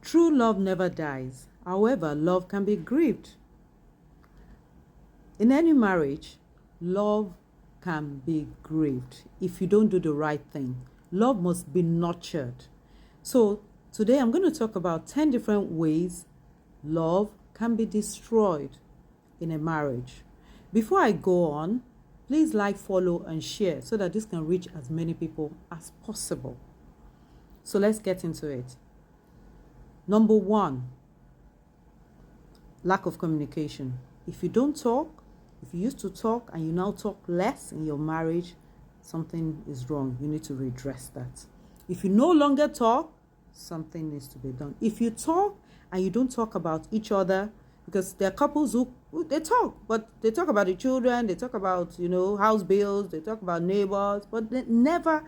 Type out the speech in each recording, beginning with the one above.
True love never dies. However, love can be grieved. In any marriage, love can be grieved if you don't do the right thing. Love must be nurtured. So, today I'm going to talk about 10 different ways love can be destroyed in a marriage. Before I go on, please like, follow, and share so that this can reach as many people as possible. So let's get into it. Number 1, lack of communication. If you don't talk, if you used to talk and you now talk less in your marriage, something is wrong. You need to redress that. If you no longer talk, something needs to be done. If you talk and you don't talk about each other, because there are couples who they talk, but they talk about the children, they talk about, house bills, they talk about neighbors, but they never,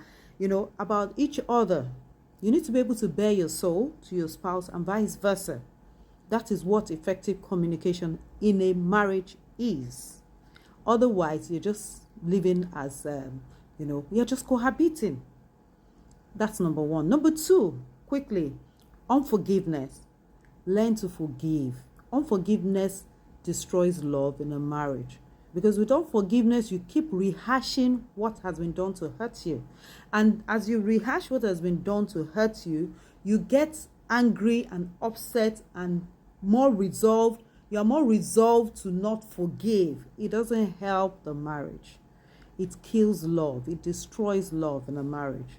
about each other. You need to be able to bare your soul to your spouse and vice versa. That is what effective communication in a marriage is. Otherwise, you're just living as, you're just cohabiting. That's number 1. Number 2, quickly, unforgiveness. Learn to forgive. Unforgiveness destroys love in a marriage. Because with unforgiveness, you keep rehashing what has been done to hurt you. And as you rehash what has been done to hurt you, you get angry and upset and more resolved. You are more resolved to not forgive. It doesn't help the marriage. It kills love. It destroys love in a marriage.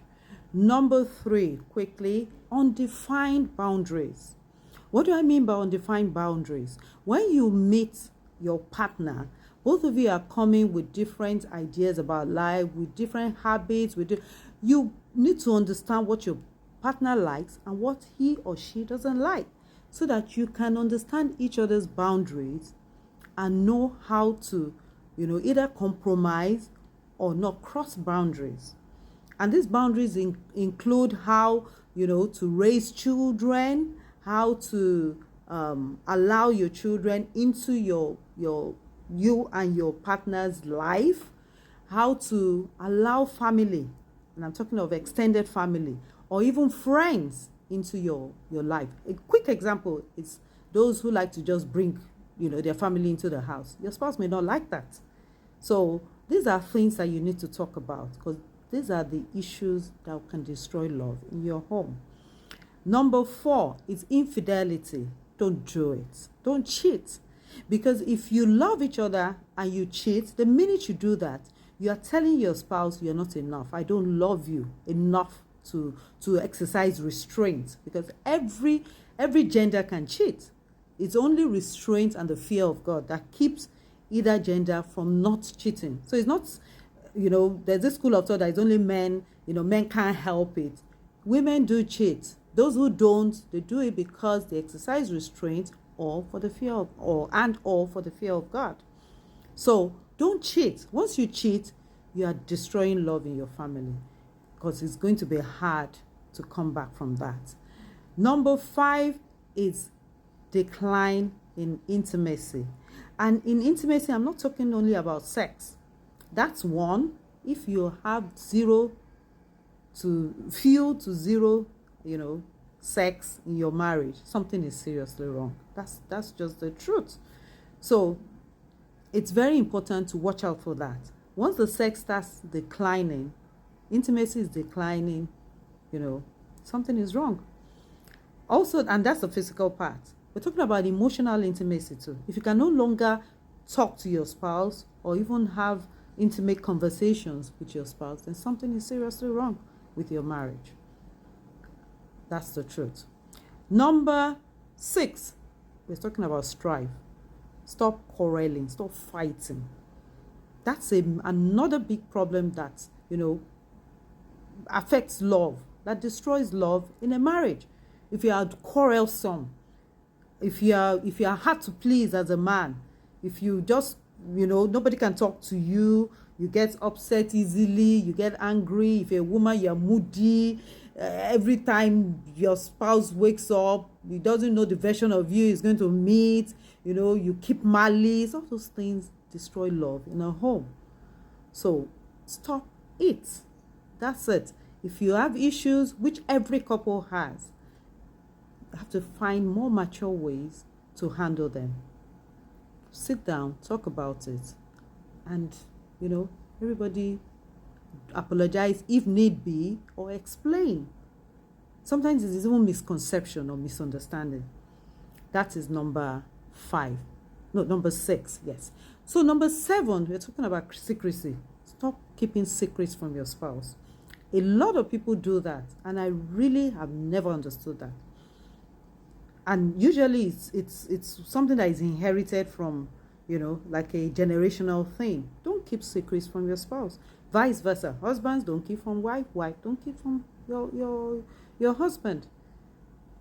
Number 3, quickly, undefined boundaries. What do I mean by undefined boundaries? When you meet your partner, both of you are coming with different ideas about life, with different habits. You need to understand what your partner likes and what he or she doesn't like, so that you can understand each other's boundaries and know how to, either compromise or not cross boundaries. And these boundaries include how, to raise children, how to allow your children into you and your partner's life, how to allow family, and I'm talking of extended family, or even friends into your life. A quick example is those who like to just bring, their family into the house. Your spouse may not like that. So these are things that you need to talk about, because these are the issues that can destroy love in your home. Number 4 is infidelity. Don't do it. Don't cheat. Because if you love each other and you cheat, the minute you do that, you are telling your spouse you're not enough. I don't love you enough to exercise restraint. Because every gender can cheat. It's only restraint and the fear of God that keeps either gender from not cheating. So it's not, there's this school of thought that it's only men, men can't help it. Women do cheat. Those who don't, they do it because they exercise restraint or for the fear of, or for the fear of God. So don't cheat. Once you cheat, you are destroying love in your family, because it's going to be hard to come back from that. Number 5 is decline in intimacy. And in intimacy, I'm not talking only about sex. That's one. If you have few to zero, sex in your marriage, something is seriously wrong. That's just the truth. So it's very important to watch out for that. Once the sex starts declining, intimacy is declining, something is wrong. Also, and that's the physical part. We're talking about emotional intimacy too. If you can no longer talk to your spouse or even have intimate conversations with your spouse, then something is seriously wrong with your marriage. That's the truth. Number 6, we're talking about strife. Stop quarreling, stop fighting. That's another big problem that, affects love, that destroys love in a marriage. If you are quarrelsome, if you are hard to please as a man, if you just, nobody can talk to you, you get upset easily, you get angry. If you're a woman, you're moody. Every time your spouse wakes up, he doesn't know the version of you he's going to meet. You keep malice. All those things destroy love in a home. So stop it. That's it. If you have issues, which every couple has, have to find more mature ways to handle them. Sit down, talk about it, and everybody apologize if need be, or explain. Sometimes it is even misconception or misunderstanding. That is number 6, yes. So number 7, we're talking about secrecy. Stop keeping secrets from your spouse. A lot of people do that, and I really have never understood that. And usually it's something that is inherited from, like a generational thing. Don't keep secrets from your spouse. Vice versa. Husbands, don't keep from wife. Wife, don't keep from your husband.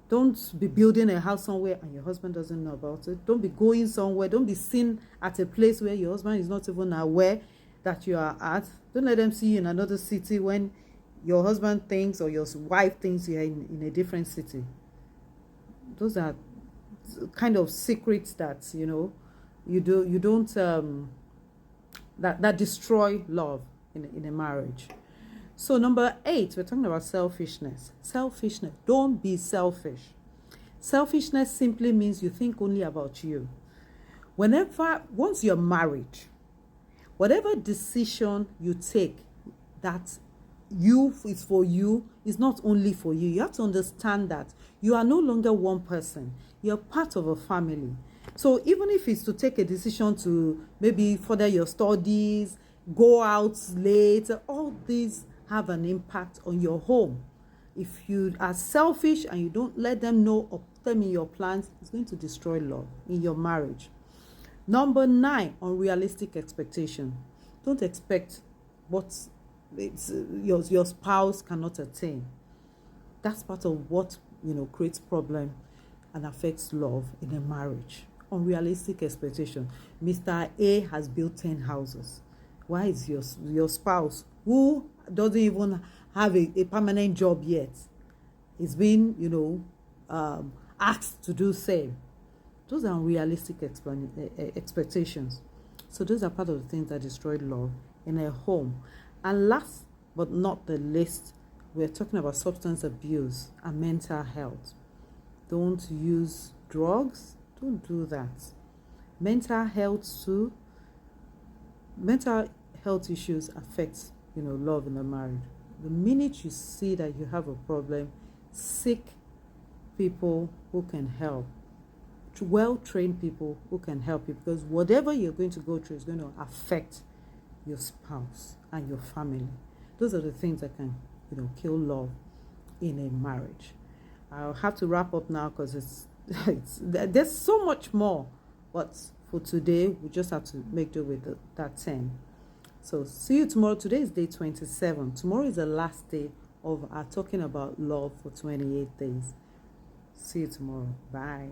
Don't be building a house somewhere and your husband doesn't know about it. Don't be going somewhere. Don't be seen at a place where your husband is not even aware that you are at. Don't let them see you in another city when your husband thinks or your wife thinks you're in a different city. Those are kind of secrets that you don't that destroy love in a marriage. So number 8, we're talking about selfishness. Selfishness. Don't be selfish. Selfishness simply means you think only about you. Once you're married, whatever decision you take that is for you is not only for you. You have to understand that you are no longer one person. You're part of a family. So even if it's to take a decision to maybe further your studies, go out late, all these have an impact on your home. If you are selfish and you don't let them know or put them in your plans, it's going to destroy love in your marriage. Number 9, unrealistic expectation. Don't expect what your spouse cannot attain. That's part of what creates problem and affects love in a marriage. Unrealistic expectation. Mr. A has built 10 houses. Why is your spouse, who doesn't even have a permanent job yet, is being asked to do same? Those are unrealistic expectations. So those are part of the things that destroy love in a home. And last but not the least, we're talking about substance abuse and mental health. Don't use drugs. Don't do that. Mental health too. Mental health issues affect love in a marriage. The minute you see that you have a problem, seek people who can help. Well-trained people who can help you, because whatever you're going to go through is going to affect your spouse and your family. Those are the things that can kill love in a marriage. I'll have to wrap up now because there's so much more, but for today we just have to make do with that 10. So see you tomorrow. Today is day 27. Tomorrow is the last day of our talking about love for 28 days. See you tomorrow. Bye.